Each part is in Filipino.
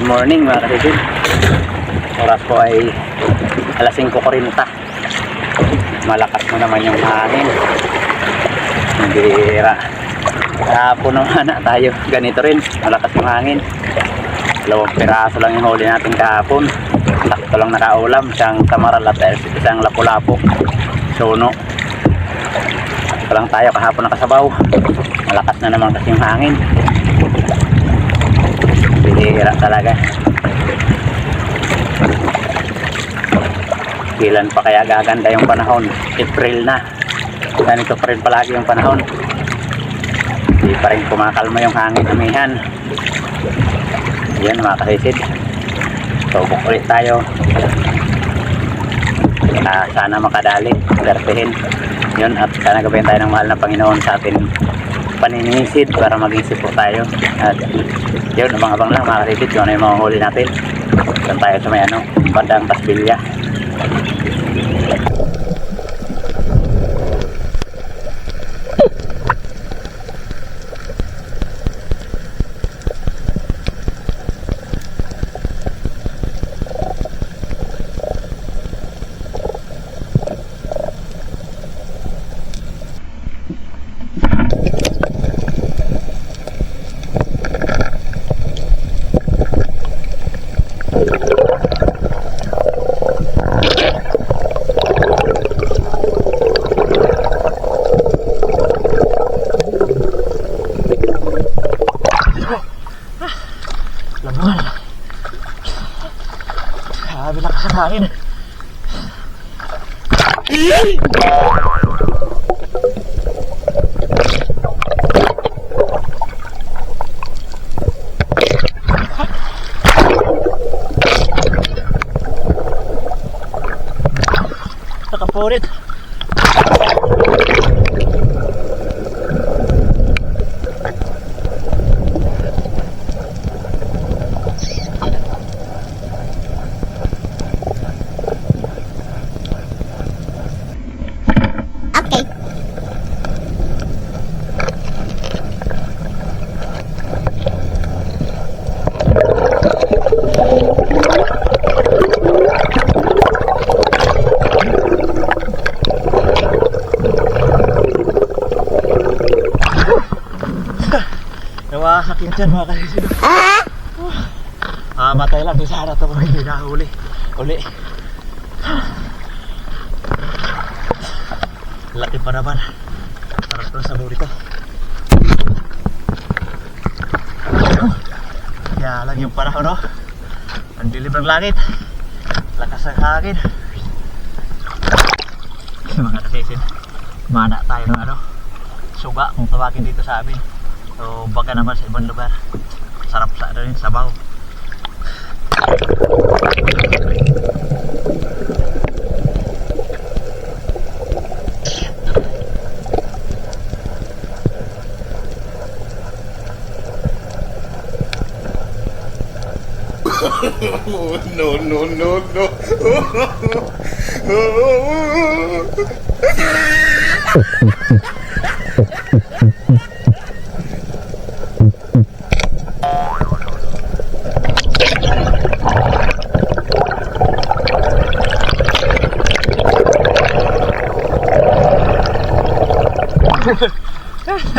morning mga kasisig. Oras po ay alas 5:40. Malakas mo naman yung hangin. Bihira. Kahapon naman na tayo. Ganito rin. Malakas yung hangin. 2 piraso lang yung huli natin kahapon. Sakto lang nakaulam. Isang tamaral at isang lapu-lapu. Suno. Sakto lang tayo kahapon nakasabaw. Malakas na naman kasi yung hangin. Bihira talaga. Kailan pa kaya gaganda yung panahon? April na. Ganito pa rin palagi yung panahon. Hindi pa rin kumakalma yung hangin amihan. Yan mga kasisid. Subok ulit tayo. Sana makadali. Dertehin. Yun, at sana gawin tayo ng mahal na Panginoon sa atin paninisid para mag-isip po tayo. At yun, abang-abang lang mga kasisid kung ano yung mga huli natin. Doon tayo sa may bandang Tasbilya. Labuan. Grabe lakas ang hangin. Nakapurit. Nawahakin dyan mga kasisid. Matay lang doon sa harap ako hindi nahuli. Uli. Laki pa naman. Parang doon sa burito. Kaya lang yung panahon, no? Ang dilim ng langit. Lakas ang hangin. Mga kasisid, mana tayo ng suga kung tawagin dito sa amin. So baga naman sa ibang lugar. Sarap sa rin sabaw. No, no, no, no.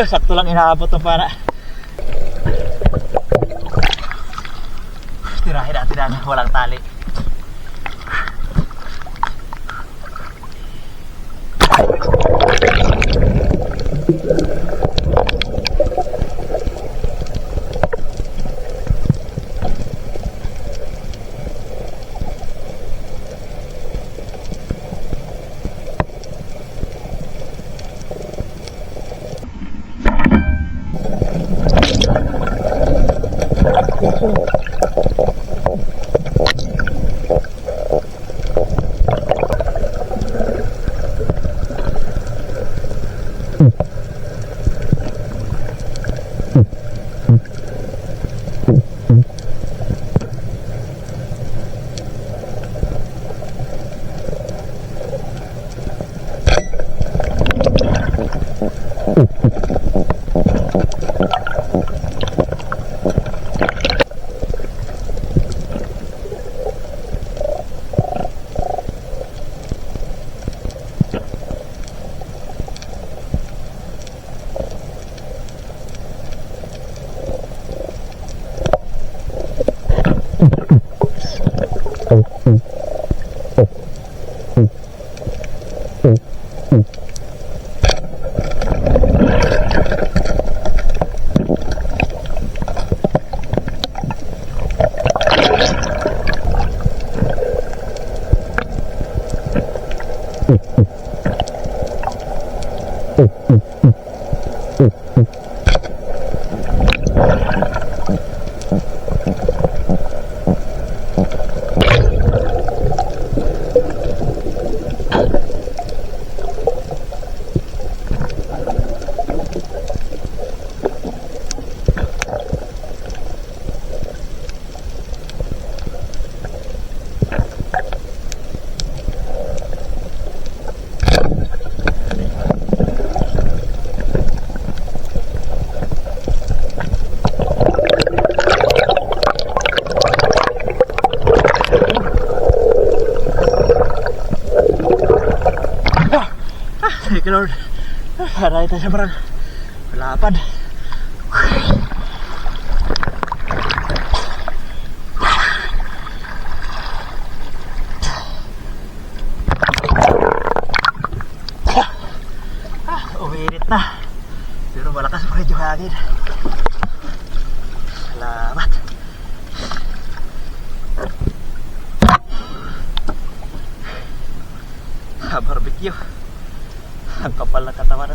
Sakto lang inaabot ng para. Tirahin natin na walang tali. Thank you Lord. Aray tayo sa maral. Malapad. Umiinit na. Pero malakas pa rin yung hangin. Salamat. Barbecue. Ang kapal na katawan.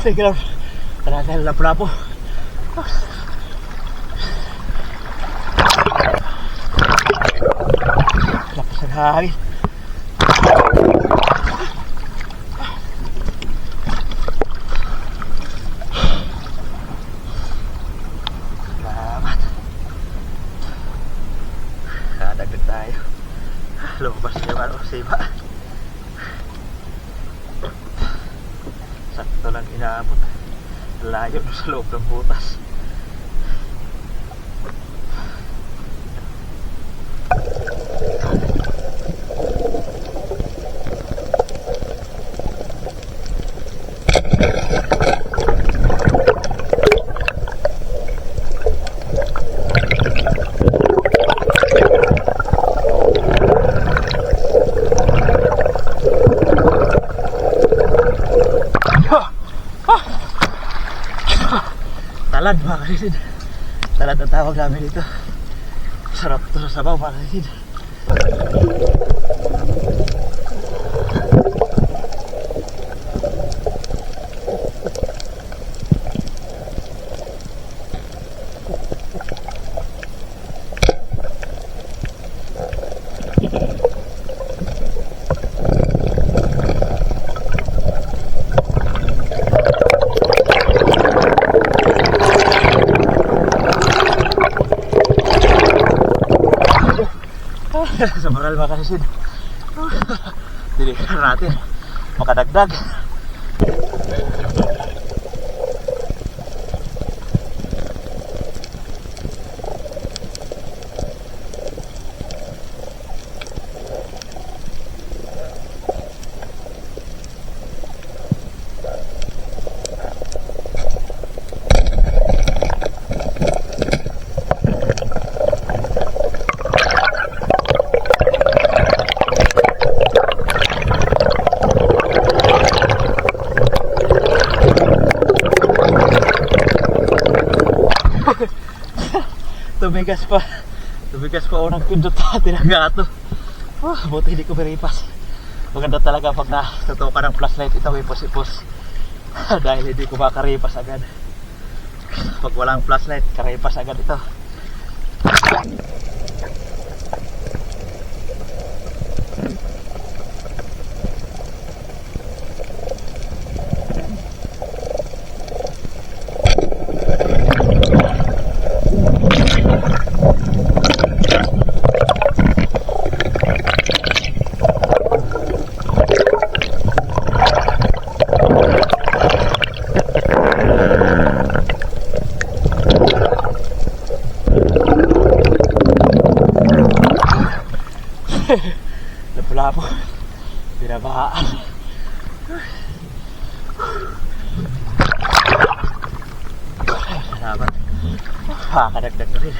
Sige lang. Tara tayo lapo-lapo. Lapas ang hangin. Salamat. Kadagdag tayo. Lumabas na yung ano, siba. Sakto lang inaabot. Layo sa loob ng butas. Talad mga kalisid. Talad ang tawag namin dito. Sarap to sa sabaw mga kalisid. Sa maral mga kalisid. Dilihan natin makadagdag. Tumigas pa unang pindot natin ang gato. Buti hindi ko meripas. Maganda talaga pag natutukan ng flashlight ito, ipos-ipos. Dahil hindi ko makaripas agad. Pag walang flashlight, karipas agad ito. Lapu-lapo. Binabahaan. Salamat. Kadagdag na rin.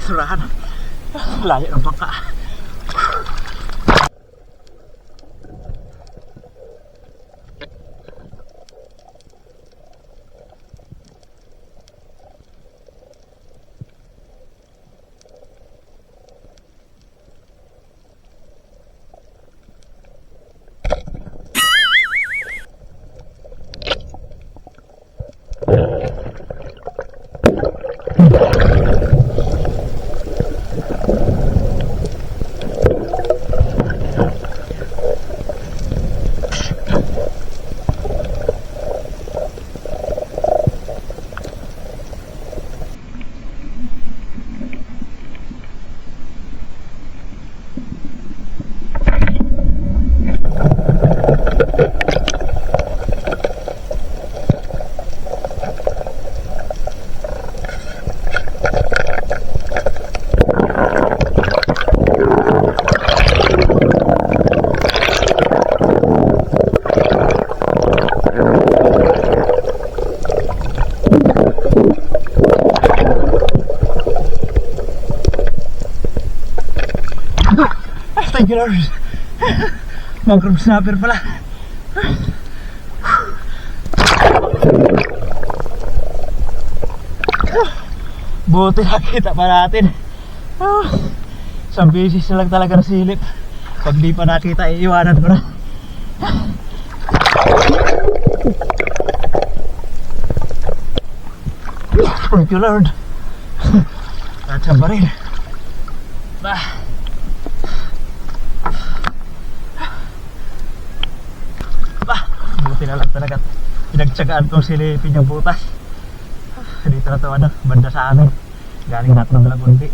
Surahan. Layo ng bangka. Thank you, Lord. Mangrove snapper pala. Buti nakita pa natin. Isang beses na lang talaga nasilip. Pag di pa nakita, iiwanan ko na. Thank you, Lord. At saan pa rin. Buti na lang talaga pinagtsagaan kong silipin yung butas. Dito na ito banda sa amin. Galing natin ng Lagundi.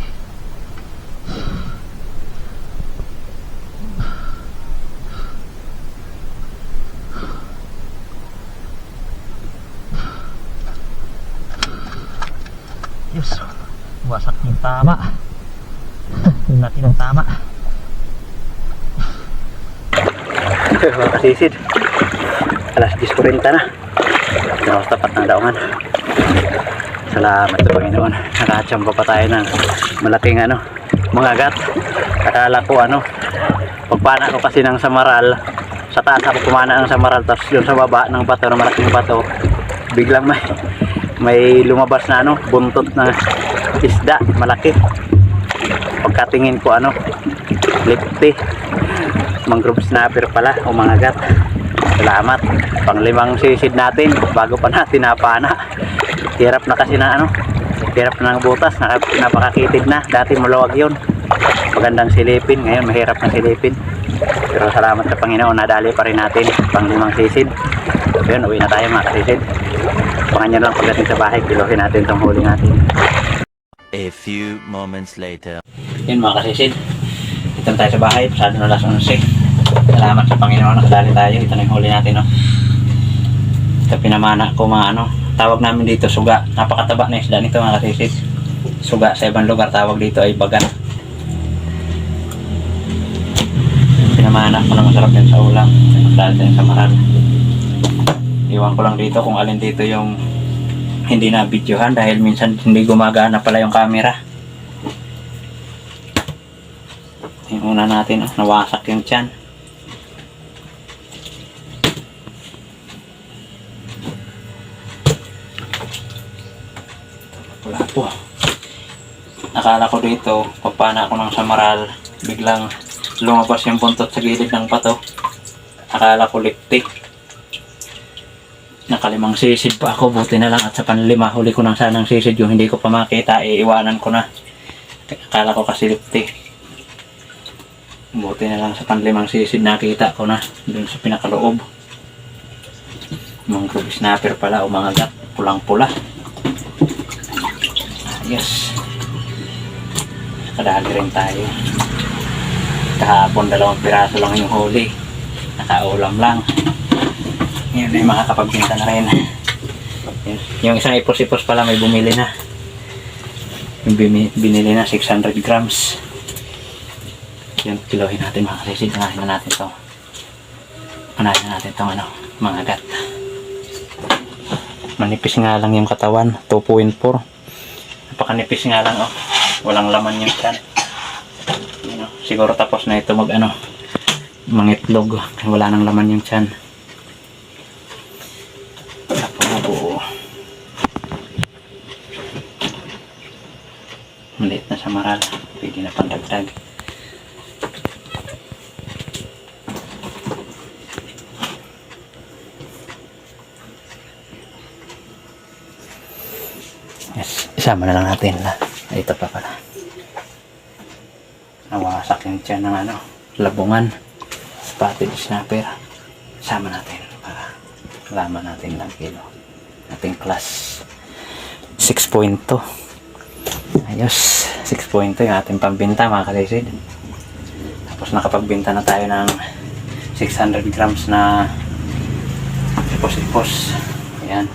Yes, wasak yung tama. Yung laki ng tama. Mga kasisid, alas 10:40 na. Tapos tapat ng daungan. Salamat sa Panginoon. Nakachamba pa tayo ng malaking mga agat. Akala ko pagpana ko kasi ng samaral, sa taas ako pumana ng samaral, tapos doon sa baba ng bato, ng malaking bato, biglang may lumabas na buntot na isda, malaki. Pagkatingin ko lipti, mangrove snapper pala, umangagat. Salamat. Pang-5 sisid natin bago pa natin napana. Hirap na kasi hirap na ng butas, napakakitid na. Dati maluwag yun, magandang silipin, ngayon mahirap na silipin. Pero salamat sa Panginoon, nadali pa rin natin pang-5 sisid. Yun, uwi na tayo mga kasisid. Pangan nyo lang pagdating sa bahay, kilohin natin itong huli natin. A few moments later. Yun mga kasisid, dito tayo sa bahay, pasado na alas 11. Salamat sa Panginoon, nakadali tayo. Ito na yung huli natin, Ito pinamana ko tawag namin dito suga. Napakataba na isda nito mga kasisid. Suga sa ibang lugar tawag dito ay bagan. Pinamana ko na masarap yan sa ulam. Dahil tayo sa maral. Iwan ko lang dito kung alin dito yung hindi na videohan dahil minsan hindi gumagana pala yung camera. Yung una natin, nawasak yung tiyan. Wala po. Akala ko dito, pagpana ako ng samaral, biglang lumabas yung buntot sa gilid ng pato. Akala ko liptik. Nakalimang sisid pa ako, buti na lang at sa panlima huli ko nang sanang sisid yung hindi ko pa makita, iiwanan ko na. Akala ko kasi lipti. Buti na lang sa panlimang sisid nakita ko na dun sa pinakaloob. Mangrove snapper pala o mga gat, pulang pula. Yes. Nakadali rin tayo. Kahapon 2 piraso lang yung huli, nakaulam lang. Yan ay makakapagbinta na rin. Yung isang ipos-ipos pala may bumili na. Yung binili na 600 grams. Yan, kilohin natin mga kasisid. Unahin na natin ito. Unahin na natin itong mga gat. Manipis nga lang yung katawan, 2.4. Napakanipis nga lang, oh. Walang laman yung tiyan. Siguro tapos na ito mangitlog. Wala nang laman yung tiyan. Tapos na buo. Maliit na sa maral. Pwede na pandagdag. Yes, isama na lang natin na. Ito pa pala. Nawasak yung tiyan ng labungan. Spotted snapper. Isama natin para alaman natin lang kilo. Ating class 6.2. Ayos, 6.2 yung ating pambinta mga kasisid. Tapos nakapagbinta na tayo ng 600 grams na ipos-ipos. Ayan.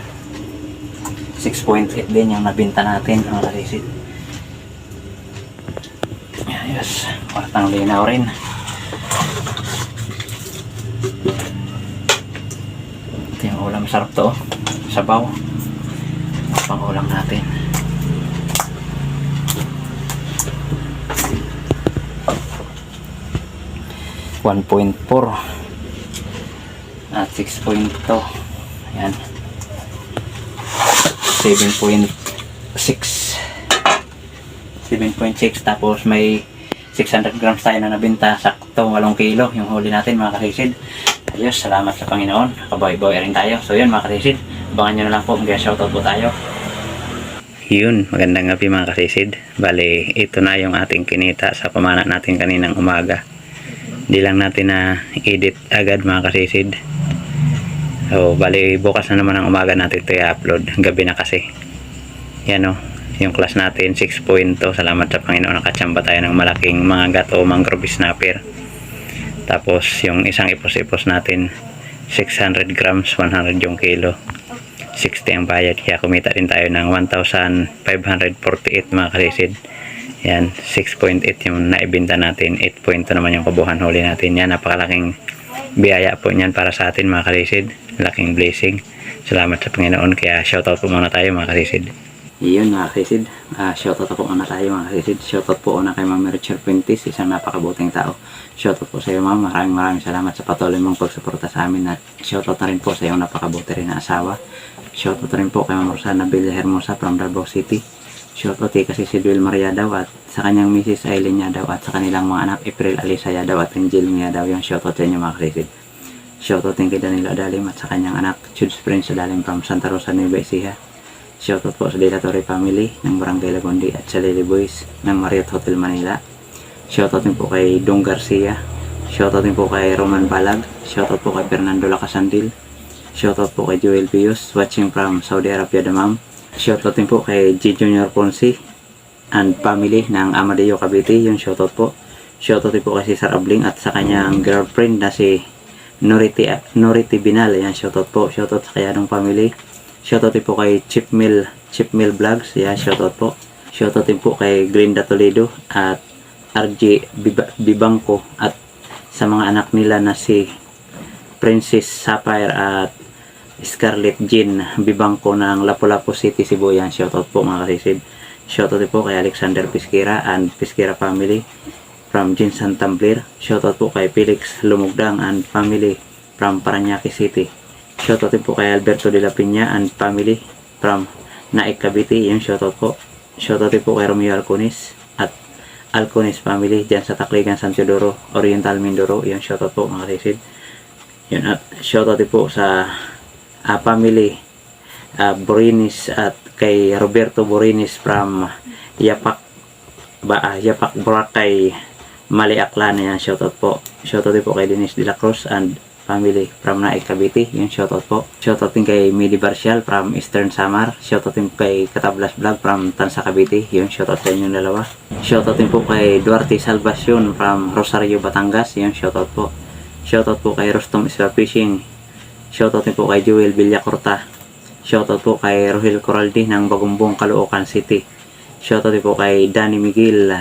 6.8 din yung nabinta natin mga kasisid. Ayos, wartang linaw rin. Ito yung ulam, sarap to, sabaw. Pang ulam natin. $1.4 at 6.2. Ayan. 7.6 tapos may 600 grams tayo na nabinta, sakto 8 kilo yung huli natin mga kasisid. Ayos, salamat sa Panginoon, kabawi-bawi rin tayo. So yun mga kasisid, abangan nyo na lang po, mag-shoutout po tayo. Yun, magandang gabi mga kasisid. Bali, ito na yung ating kinita sa pamana natin kaninang umaga. Hindi lang natin na edit agad mga kasisid. So, bali, bukas na naman ang umaga natin ito i-upload. Gabi na kasi. Yan o, yung class natin 6.2. Salamat sa Panginoon, nakatsamba tayo ng malaking mga gat o mangrove snapper. Tapos yung isang ipos-ipos natin 600 grams, 100 yung kilo, 60 ang bayad, kaya kumita din tayo ng 1,548 mga kasisid. Yan, 6.8 yung naibinta natin, 8.2 naman yung kabuhan huli natin. Yan, napakalaking biyaya po niyan para sa atin mga kasisid, laking blessing. Salamat sa Panginoon, kaya shoutout po muna tayo mga kasisid. Yun mga kasisid, shoutout po muna tayo mga kasisid. Shoutout po una kay Ma'am Richard Fuentes, isang napakabuting tao. Shoutout po sa iyo ma'am, maraming salamat sa patuloy mong pagsuporta sa amin. At shoutout na rin po sa iyong napakabuti rin na asawa. Shoutout rin po kay Ma'am Rosana Villa Hermosa from Davao City. Shoutout kay kasi si Duel Maria daw at sa kanyang Mrs. Aileen Yadaw at sa kanilang mga anak April Alisa Yadaw at Angel Yadaw. Yung shoutout sa inyo mga kasisid. Shoutout din kay Danilo Adalim at sa kanyang anak Chuds Prince Adalim from Santa Rosa, Nueva Ecija. Shoutout po sa De La Torre family ng Barangay Lagundi at sa Lily Boys ng Marriott Hotel Manila. Shoutout din po kay Dong Garcia. Shoutout din po kay Roman Balag. Shoutout po kay Fernando Lacasandil. Shoutout po kay Joel Pius watching from Saudi Arabia Damam. Shoutout din po kay G. Junior Ponce and family ng Amadeo Cavite. Yung shoutout po. Shoutout din po kay Cesar Abling at sa kanyang girlfriend na si Nority Binal. Yan, shoutout po. Shoutout sa kanyang family. Shoutout din po kay Chip Mill Vlogs. Yan, shoutout po. Shoutout din po kay Glinda Toledo at RJ Bibangko at sa mga anak nila na si Princess Sapphire at Scarlett Jean Bibangko ng Lapu-Lapu City, Cebu. Yan, shoutout po mga kasisid. Shoutout din po kay Alexander Pisquera and Pisquera family from Jinsan Tumbler. Shoutout po kay Felix Lumugdang and family from Parañaque City. Shoutout din po kay Alberto de la Piña and family from Naik Cavite. Yung shoutout po. Shoutout din po kay Romeo Alconis at Alconis family dyan sa Tacligan, San Teodoro, Oriental Mindoro. Yung shoutout po mga kasisid. Yun, at shoutout din po sa family, Borinis at kay Roberto Borinis from Yapak Boracay, Mali Aklan. Yan, shoutout po. Shoutout din po kay Dennis de la Cruz and family from Naik Cavite. Yung shoutout po. Shoutout din kay Midi Barcial from Eastern Samar. Shoutout din kay Katablas Vlog from Tansa Cavite. Yung shoutout sa inyong dalawa. Shoutout din po kay Duarte Salvacion from Rosario, Batangas. Yung shoutout po. Shoutout po kay Rostom Isla Fishing. Shoutout din po kay Joel Villacorta. Shoutout po kay Rohel Coraldi ng Bagumbong, Caloocan City. Shoutout din po kay Danny Miguel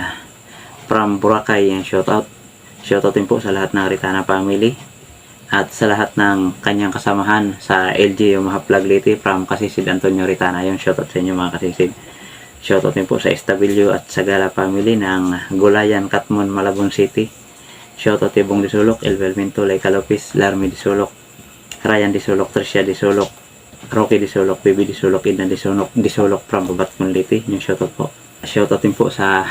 from Boracay. Yung shoutout. Shoutout din po sa lahat ng Ritana family at sa lahat ng kanyang kasamahan sa LG Umahaplag Liti from Kasisid Antonio Ritana. Yung shoutout sa inyo mga kasisid. Shoutout din po sa SW at Sagala family ng Gulayan, Katmon, Malabon City. Shoutout Tibong Disulok, Elvel Minto, Laika Lopez, Larmy Disulok, Ryan Disulok, Tricia Disulok, Rocky Disulok, Bibi Disulok, Ina Disulok from Babatmon Liti. Yung shoutout po. Shoutout din po sa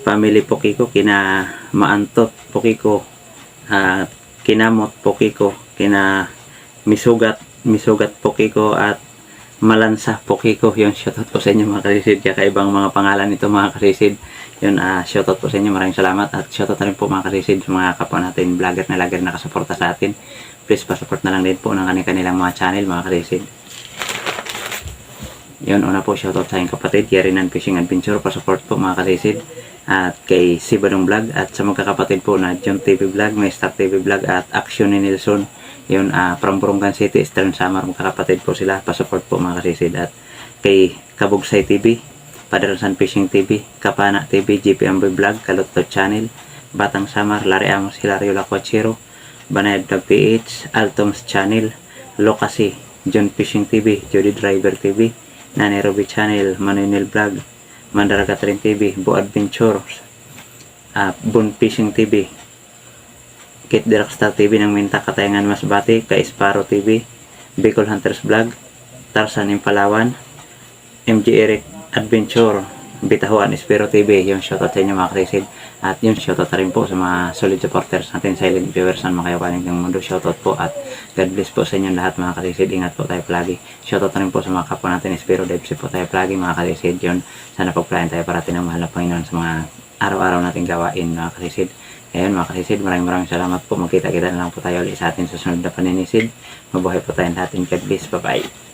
family Pokiko, kina Maantot Pokiko, Kinamot Pokiko, kina Misugat Pokiko at Malansa Pokiko. Yung shoutout po sa inyo mga kasisid. Kakaibang mga pangalan nito mga kasisid. Yun, shoutout po sa inyo. Maraming salamat. At shoutout na rin po mga kasisid sa mga kapwa natin vlogger na lagir nakasuporta sa atin. Please pasupport na lang din po ng kanilang mga channel mga kasisid. Yun, una po shoutout sa aking kapatid Yerinan Fishing Adventure. Pasupport po mga kasisid. At kay Sibadong Vlog at sa magkakapatid po na John TV Vlog, May Star TV Vlog at Action ni Nelson. Yun, from Burungan City, Eastern Samar, magkakapatid po sila. Pasupport po mga kasisid. At kay Kabugsay TV, Padaransan Fishing TV, Kapana TV, GP Amboy Vlog, Kalutto Channel, Batang Samar, Larry Amos, Hilario Lacuachero, Banayad Vlog PH, Altoms Channel, Lokasi, John Fishing TV, Jody Driver TV, Nani Ruby Channel, Manuel Vlog, Mandaragat rin TV, Bo Adventures, Boon Fishing TV, Kit Directstar TV ng Minta Katayangan Masbate, Kay Sparrow TV, Bicol Hunters Vlog, Tarzan Impalawan, MG Eric Adventure, Bitahuan Espero TV. Yung shoutout sa inyo mga kasisid. At yung shoutout rin po sa mga solid supporters natin, silent viewers ng makayawanin ng mundo. Shoutout po at God bless po sa inyo lahat mga kasisid. Ingat po tayo palagi. Shoutout rin po sa mga kapwa natin, Espero Devsi po tayo palagi mga kasisid. Yun, sana pagplayan tayo parating ng mahal na Panginoon sa mga araw-araw nating gawain mga kasisid. Ngayon mga kasisid, maraming salamat po. Magkita-kita na lang po tayo ulit sa atin sa sunod na paninisid. Mabuhay po tayong lahat. God bless. Bye-bye.